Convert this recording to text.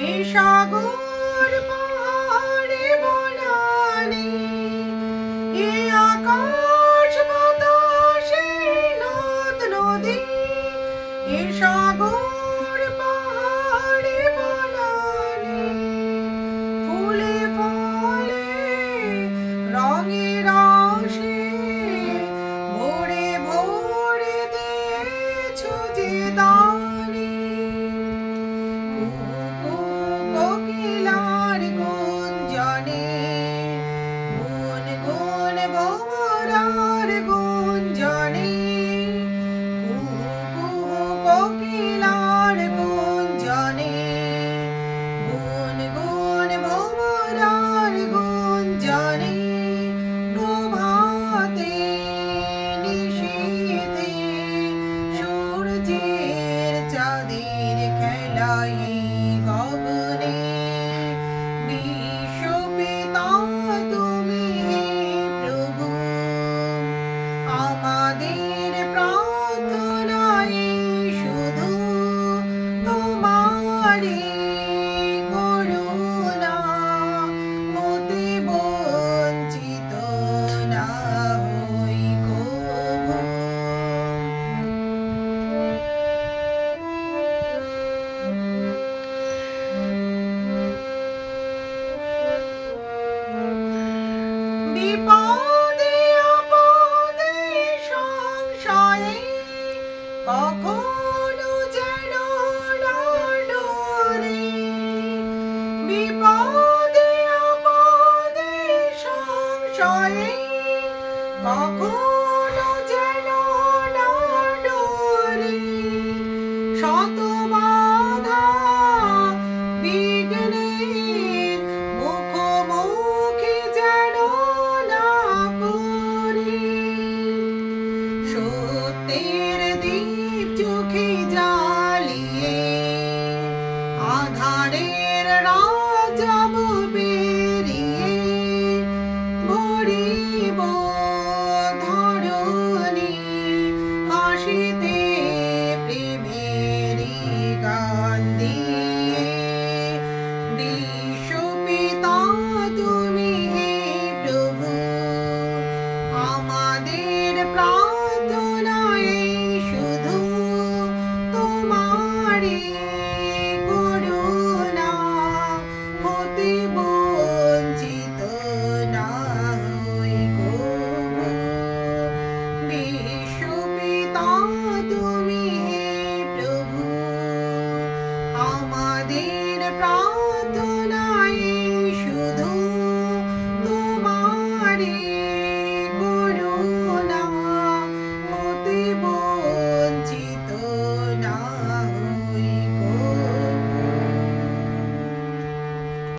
এ সাগর পাহাড়ে বনানি, এ আকাশ বাতাসে নদ নদী, এ সাগর পাহাড়ে বনানি, ফুলে ফলে রঙে রসে ভরে ভরে দিয়েছো যে দানি। কোকিলার গুঞ্জনে গুন গুন ভোমরার গুঞ্জনে, কোকিলার গুঞ্জনে গুন গুন ভোমরার গুঞ্জনে, প্রভাতে নিশীথে সূর্যের চাঁদের খেলায় গগনে, বিশ্বপিতা তুমি হে প্রভু, আমাদের প্রার্থনায় শুধু তোমারই করুণা, হতে বঞ্চিত না হই কভু। বিপদে আপদে সংশয়ে কখনো যেন না ডোরে, বিপদে আপদে সংশয়ে কখনো যেন না ডোরে, শত বাধা বিঘ্নের মুখোমুখি যেন না পড়ি, সত্যের দীপ চোখে জ্বালিয়ে আধারের রাজব বেরিয়ে ভরিব ধরণী হাসিতে প্রেমেরই গান দিয়ে। বিশ্বপিতা তুমি হে প্রভু, আমাদের প্রার্থনায় শুধু তোমারই করুণা, হতে বঞ্চিত না হই কভু। বিশ্বপিতা তুমি হে প্রভু, আমাদের প্রার্থনা